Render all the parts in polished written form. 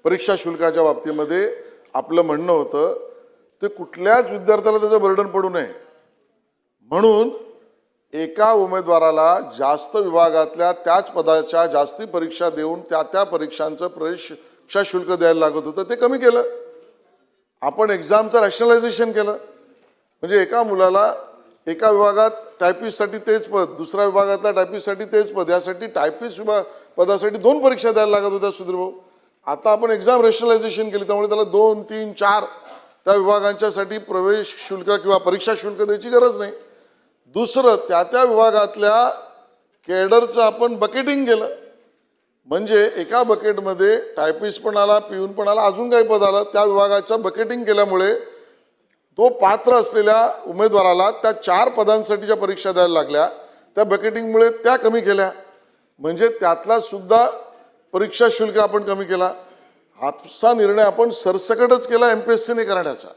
परीक्षा शुल्काच्या बाबतीमध्ये आपलं म्हणणं होतं ते कुठल्याच विद्यार्थ्याला त्याचं बर्डन पडू नये म्हणून एका उमेदवाराला जास्त विभागातल्या त्याच पदाच्या जास्ती परीक्षा देऊन त्या परीक्षांचं परीक्षा शुल्क द्यायला लागत होतं ते कमी केलं. आपण एक्झामचं रॅशनलायझेशन केलं म्हणजे एका मुलाला एका विभागात टायपिस्टसाठी तेच पद, दुसऱ्या विभागातल्या टायपिस्टसाठी तेच पद, यासाठी टायपिस्ट पदासाठी 2 परीक्षा द्यायला लागत होत्या सुधीर भाऊ. आता आपण एक्झाम रॅशनलायझेशन केली त्यामुळे त्याला 2, 3, 4 त्या विभागांच्यासाठी प्रवेश शुल्क किंवा परीक्षा शुल्क द्यायची गरज नाही. दुसरं त्या विभागातल्या कॅडरचं आपण बकेटिंग केलं म्हणजे एका बकेटमध्ये टायपिस्ट पण आला, पिऊन पण आला, अजून काही पद आलं, त्या विभागाचं बकेटिंग केल्यामुळे तो पात्र असलेल्या उमेदवाराला त्या 4 पदांसाठीच्या परीक्षा द्यायला लागल्या. त्या बकेटिंगमुळे त्या कमी केल्या म्हणजे त्यातला सुद्धा परीक्षा शुल्क आपण कमी केला. हाचा निर्णय आपण सरसकटच केला MPSCने करण्याचा.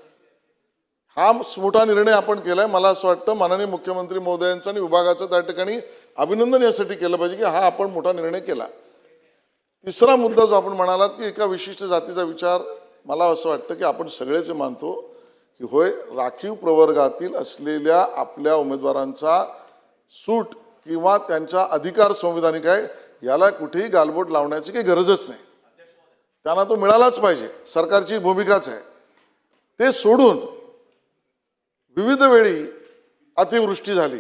हा मोठा निर्णय आपण केलाय. मला असं वाटतं माननीय मुख्यमंत्री महोदयांचं आणि विभागाचं त्या ठिकाणी अभिनंदन यासाठी केलं पाहिजे की हा आपण मोठा निर्णय केला. तिसरा मुद्दा जो आपण म्हणालात की एका विशिष्ट जातीचा विचार, मला असं वाटतं की आपण सगळेच मानतो की होय राखीव प्रवर्गातील असलेल्या आपल्या उमेदवारांचा सूट किंवा त्यांचा अधिकार संविधानिक आहे, याला कुठेही गालबोट लावण्याची काही गरजच नाही. त्यांना तो मिळालाच पाहिजे, सरकारची भूमिकाच आहे. ते सोडून विविध वेळी अतिवृष्टी झाली,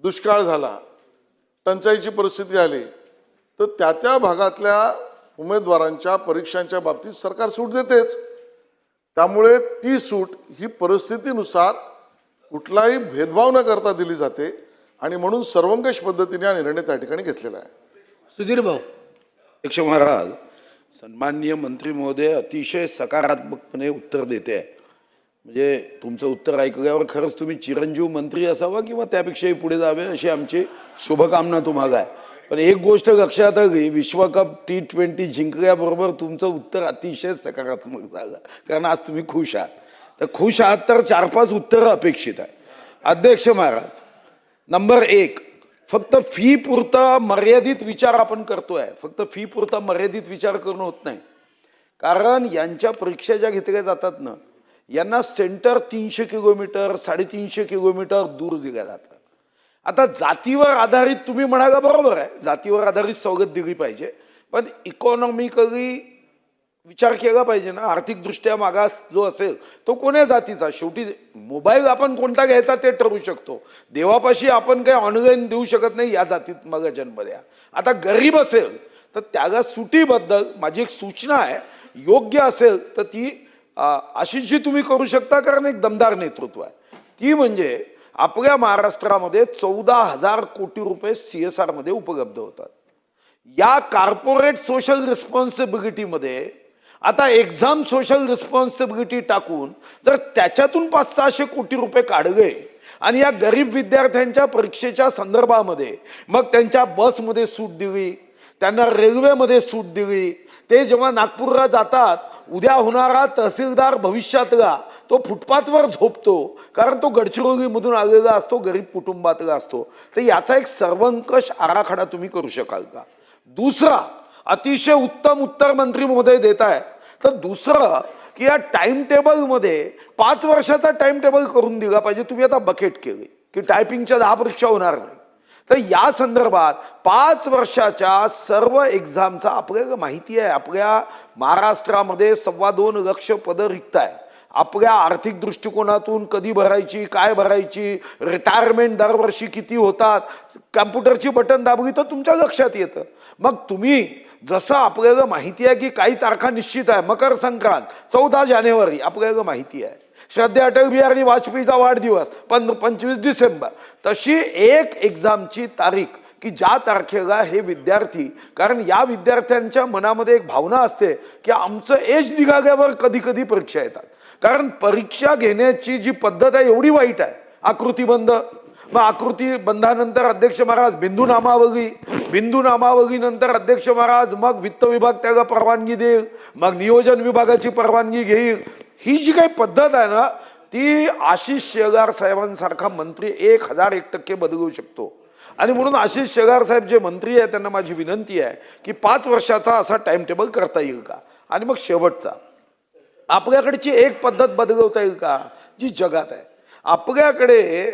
दुष्काळ झाला, टंचाईची परिस्थिती आली तर त्या भागातल्या उमेदवारांच्या परीक्षांच्या बाबतीत सरकार सूट देतेच. त्यामुळे ती सूट ही परिस्थितीनुसार कुठलाही भेदभाव न करता दिली जाते आणि म्हणून सर्वंकष पद्धतीने हा निर्णय त्या ठिकाणी घेतलेला आहे. सुधीर भाऊ. अध्यक्ष महाराज, सन्माननीय मंत्री महोदय अतिशय सकारात्मकपणे उत्तर देते आहे. म्हणजे तुमचं उत्तर ऐकल्यावर खरंच तुम्ही चिरंजीव मंत्री असावा किंवा त्यापेक्षाही पुढे जावे अशी आमची शुभकामना तुम्हाला आहे. पण एक गोष्ट लक्षात आली, विश्वकप T20 जिंकल्याबरोबर तुमचं उत्तर अतिशय सकारात्मक झालं, कारण आज तुम्ही खुश आहात. तर खुश आहात तर 4-5 उत्तरं अपेक्षित आहे. अध्यक्ष महाराज, नंबर 1, फक्त फी पुरता मर्यादित विचार आपण करतोय. फक्त फी पुरता मर्यादित विचार करणं होत नाही, कारण यांच्या परीक्षा ज्या घेतल्या जातात ना, यांना सेंटर 300 किलोमीटर 350 किलोमीटर दूर दिल्या जातं. आता जातीवर आधारित तुम्ही म्हणाला बरोबर आहे, जातीवर आधारित सवलत दिली पाहिजे, पण इकॉनॉमिकली विचार केला पाहिजे ना. आर्थिकदृष्ट्या मागास जो असेल तो कोण्या जातीचा, शेवटी मोबाईल आपण कोणता घ्यायचा ते ठरवू शकतो. देवापाशी आपण काही ऑनलाईन देऊ शकत नाही या जातीत मग जन्म द्या. आता गरीब असेल तर त्याला सुटीबद्दल माझी एक सूचना आहे, योग्य असेल तर ती अशी जी तुम्ही करू शकता, कारण एक दमदार नेतृत्व आहे. ती म्हणजे आपल्या महाराष्ट्रामध्ये 14,000 कोटी रुपये CSR मध्ये उपलब्ध होतात. या कॉर्पोरेट सोशल रिस्पॉन्सिबिलिटीमध्ये आता एक्झाम सोशल रिस्पॉन्सिबिलिटी टाकून जर त्याच्यातून 500-600 कोटी रुपये काढले आणि या गरीब विद्यार्थ्यांच्या परीक्षेच्या संदर्भामध्ये मग त्यांच्या बसमध्ये सूट दिली, त्यांना रेल्वेमध्ये सूट दिली, ते जेव्हा नागपूरला जातात, उद्या होणारा तहसीलदार भविष्यातला तो फुटपाथवर झोपतो, कारण तो गडचिरोलीमधून आलेला असतो, गरीब कुटुंबातला असतो. तर याचा एक सर्वंकष आराखडा तुम्ही करू शकाल का? दुसरा, अतिशय उत्तम उत्तर मंत्री महोदय देत आहे. तर दुसरं की या टाइम टेबलमध्ये 5 वर्षाचा टाइम टेबल करून दिला पाहिजे. तुम्ही आता बकेट केली की टायपिंगच्या 10 परीक्षा होणार नाही, तर या संदर्भात 5 वर्षाच्या सर्व एक्झामचा आपल्याला माहिती आहे. आपल्या महाराष्ट्रामध्ये 2.25 लाख पदं रिक्त आहे. आपल्या आर्थिक दृष्टिकोनातून कधी भरायची, काय भरायची, रिटायरमेंट दरवर्षी किती होतात, कॅम्प्युटरची बटन दाबली तर तुमच्या लक्षात येतं. मग तुम्ही जसं आपल्याला माहिती आहे की काही तारखा निश्चित आहे, मकर संक्रांत 14 जानेवारी आपल्याला माहिती आहे, श्रद्धेय अटल बिहारी वाजपेयीचा वाढदिवस 25 डिसेंबर, तशी एक एक्झामची तारीख की ज्या तारखेला हे विद्यार्थी, कारण या विद्यार्थ्यांच्या मनामध्ये एक भावना असते की आमचं एज निघाल्यावर कधी कधी परीक्षा येतात. कारण परीक्षा घेण्याची जी पद्धत आहे एवढी वाईट आहे, आकृतीबंध. मग आकृती बंधानंतर अध्यक्ष महाराज बिंदू नामावली नंतर अध्यक्ष महाराज मग वित्त विभाग त्याला परवानगी देईल, मग नियोजन विभागाची परवानगी घेईल. ही जी काही पद्धत आहे ना, ती आशिष शेलार साहेबांसारखा मंत्री 1001% बदलू शकतो. आणि म्हणून आशिष शेलार साहेब जे मंत्री आहे त्यांना माझी विनंती आहे की 5 वर्षाचा असा टाइम टेबल करता येईल का. आणि मग शेवटचा, आपल्याकडची एक पद्धत बदलवता येईल का जी जगात आहे. आपल्याकडे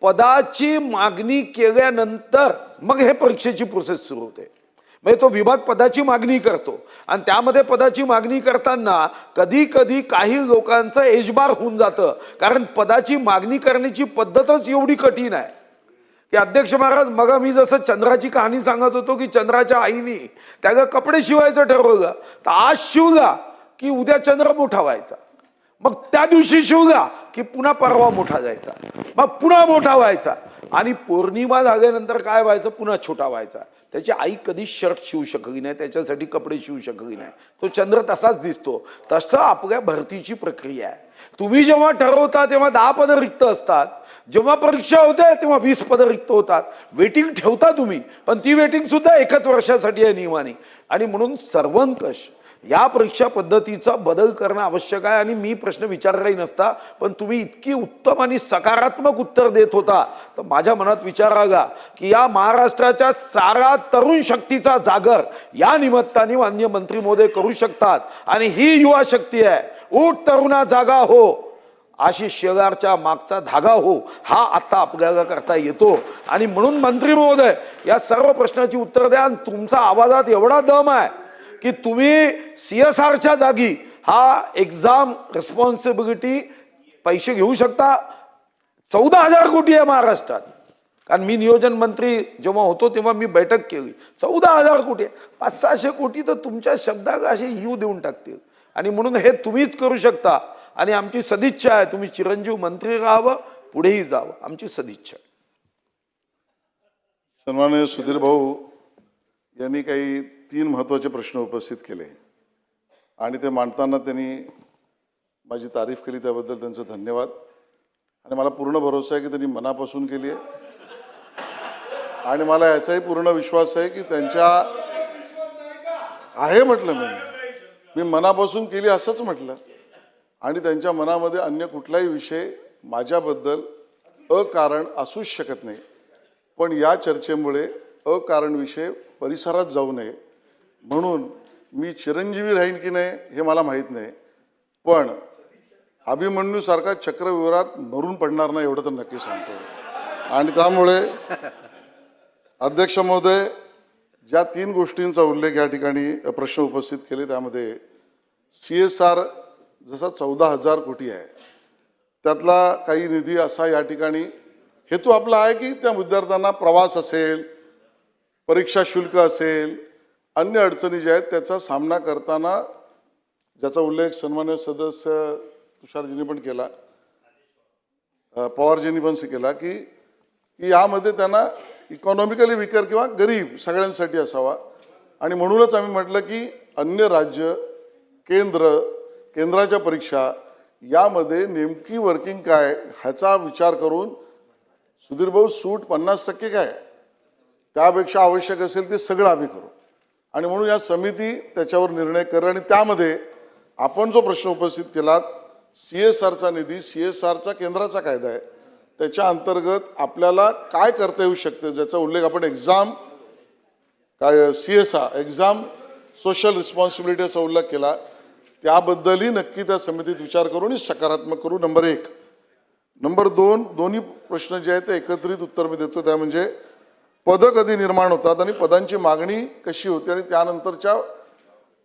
पदाची मागणी केल्यानंतर मग हे परीक्षेची प्रोसेस सुरू होते. म्हणजे तो विभाग पदाची मागणी करतो आणि त्यामध्ये पदाची मागणी करताना कधी कधी काही लोकांचं एजबार होऊन जातं, कारण पदाची मागणी करण्याची पद्धतच एवढी कठीण आहे की अध्यक्ष महाराज, मग मी जसं चंद्राची कहाणी सांगत होतो की चंद्राच्या आईनी त्याला कपडे शिवायचं ठरवलं, तर आज शिवला की उद्या चंद्र मोठा व्हायचा, मग त्या दिवशी शिवला की पुन्हा परवा मोठा जायचा, मग पुन्हा मोठा व्हायचा, आणि पौर्णिमा झाल्यानंतर काय व्हायचं, पुन्हा छोटा व्हायचा. त्याची आई कधी शर्ट शिवू शकली नाही, त्याच्यासाठी कपडे शिवू शकली नाही, तो चंद्र तसाच दिसतो. तसं आपल्या भरतीची प्रक्रिया आहे. तुम्ही जेव्हा ठरवता तेव्हा 10 पदं रिक्त असतात, जेव्हा परीक्षा होते तेव्हा 20 पदं रिक्त होतात. वेटिंग ठेवता तुम्ही, पण ती वेटिंग सुद्धा 1च वर्षासाठी आहे नियमाने. आणि म्हणून सर्वंकष या परीक्षा पद्धतीचा बदल करणं आवश्यक आहे. आणि मी प्रश्न विचारलाही नसता, पण तुम्ही इतकी उत्तम आणि सकारात्मक उत्तर देत होता, तर माझ्या मनात विचार आला की या महाराष्ट्राच्या सारा तरुण शक्तीचा जागर या निमित्ताने माननीय मंत्री महोदय करू शकतात. आणि ही युवा शक्ती आहे. उठ तरुणा जागा हो, आशिष शेलारच्या मागचा धागा हो, हा आता आपल्याला करता येतो. आणि म्हणून मंत्री महोदय या सर्व प्रश्नाची उत्तर द्या. आणि तुमचा आवाजात एवढा दम आहे की तुम्ही CSRच्या जागी हा एक्झाम रिस्पॉन्सिबिलिटी पैसे घेऊ शकता. 14,000 कोटी आहे महाराष्ट्रात, कारण मी नियोजन मंत्री जेव्हा होतो तेव्हा मी बैठक केली. 14,000 कोटी, 500-600 कोटी तर तुमच्या शब्दाला असे यू देऊन टाकतील. आणि म्हणून हे तुम्हीच करू शकता. आणि आमची सदिच्छा आहे तुम्ही चिरंजीव मंत्री राहावं, पुढेही जावं, आमची सदिच्छा आहे. सन्माननीय सुधीर भाऊ यांनी काही 3 महत्त्वाचे प्रश्न उपस्थित केले आणि ते मांडताना त्यांनी माझी तारीफ केली, त्याबद्दल त्यांचं धन्यवाद. आणि मला पूर्ण भरोसा आहे की त्यांनी मनापासून केली आहे. आणि मला याचाही पूर्ण विश्वास आहे की त्यांच्या आहे म्हटलं मी मनापासून केली असंच म्हटलं. आणि त्यांच्या मनामध्ये अन्य कुठलाही विषय माझ्याबद्दल अकारण असूच शकत नाही. पण या चर्चेमुळे अकारण विषय परिसरात जाऊ नये म्हणून मी चिरंजीवी राहीन की नाही हे मला माहीत नाही, पण अभिमन्यूसारखा चक्रव्यूहात मरून पडणार नाही एवढं तर नक्की सांगतो. आणि त्यामुळे अध्यक्ष महोदय ज्या 3 गोष्टींचा उल्लेख या ठिकाणी प्रश्न उपस्थित केले, त्यामध्ये CSR जसा 14,000 कोटी आहे, त्यातला काही निधी असा या ठिकाणी हेतू आपला आहे की त्या विद्यार्थ्यांना प्रवास असेल, परीक्षा शुल्क असेल, अन्य अडचणी ज्या आहेत त्याचा सामना करताना, ज्याचा उल्लेख सन्मान्य सदस्य तुषारजींनी पण केला, पवारजींनी पण केला की यामध्ये त्यांना इकॉनॉमिकली विकर किंवा गरीब सगळ्यांसाठी असावा. आणि म्हणूनच आम्ही म्हटलं की अन्य राज्य, केंद्राच्या परीक्षा यामध्ये नेमकी वर्किंग काय ह्याचा विचार करून सुधीर भाऊ सूट 50% काय, त्यापेक्षा आवश्यक असेल ते सगळं आम्ही करू. आणि म्हणून या समिती त्याच्यावर निर्णय करेल. आणि त्यामध्ये आपण जो प्रश्न उपस्थित केला CSRचा निधी, CSRचा केंद्राचा कायदा आहे, त्याच्या अंतर्गत आपल्याला काय करता येऊ शकते, ज्याचा उल्लेख आपण एक्झाम काय CSR एक्झाम सोशल रिस्पॉन्सिबिलिटी असा उल्लेख केला, त्याबद्दलही नक्की त्या समितीत विचार करून सकारात्मक करू. नंबर 1. नंबर 2, दोन्ही प्रश्न जे आहेत ते एकत्रित उत्तर मी देतो. त्या म्हणजे पदं कधी निर्माण होतात आणि पदांची मागणी कशी होते आणि त्यानंतरच्या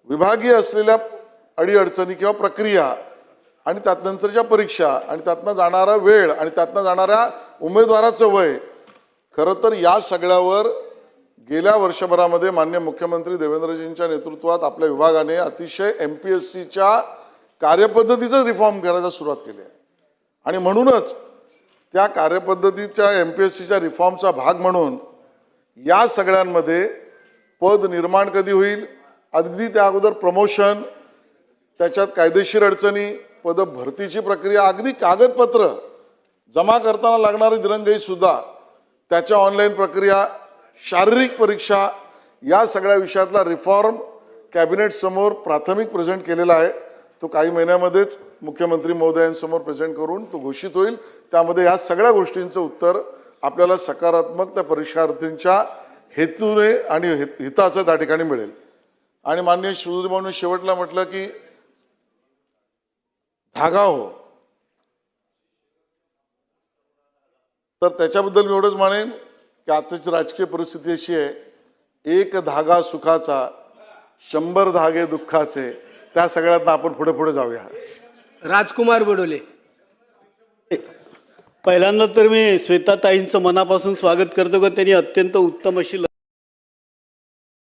विभागीय असलेल्या अडीअडचणी किंवा प्रक्रिया आणि त्यानंतरच्या परीक्षा आणि त्यातनं जाणारा वेळ आणि त्यातनं जाणाऱ्या उमेदवाराचं वय. खरं तर या सगळ्यावर गेल्या वर्षभरामध्ये माननीय मुख्यमंत्री देवेंद्रजींच्या नेतृत्वात आपल्या विभागाने अतिशय MPSCच्या कार्यपद्धतीचं रिफॉर्म करायला सुरुवात केली आहे. आणि म्हणूनच त्या कार्यपद्धतीच्या MPSCच्या रिफॉर्मचा भाग म्हणून या सगळ्यांमध्ये पद निर्माण कधी होईल, अगदी त्या अगोदर प्रमोशन, त्याच्यात कायदेशीर अडचणी, पद भरतीची प्रक्रिया, अगदी कागदपत्र जमा करताना लागणारी दिरंगाई सुद्धा, त्याच्या ऑनलाईन प्रक्रिया, शारीरिक परीक्षा, या सगळ्या विषयातला रिफॉर्म कॅबिनेट समोर प्राथमिक प्रेझेंट केलेला आहे. तो काही महिन्यामध्येच मुख्यमंत्री महोदयांसमोर प्रेझेंट करून तो घोषित होईल. त्यामध्ये या सगळ्या गोष्टींचं उत्तर आपल्याला सकारात्मक त्या परीक्षार्थींच्या हेतूने आणि हिताचं त्या ठिकाणी मिळेल. आणि माननीय शिवजोती भाऊंनी शेवटला म्हटलं की धागा हो, तर त्याच्याबद्दल मी एवढंच म्हणेन की आताची राजकीय परिस्थिती अशी आहे, एक धागा सुखाचा 100 धागे दुःखाचे, त्या सगळ्यातनं आपण पुढे पुढे जाऊया. राजकुमार बडोले. पहिल्यांदा तर मी श्वेताताईंचं मनापासून स्वागत करतो की त्यांनी अत्यंत उत्तम अशी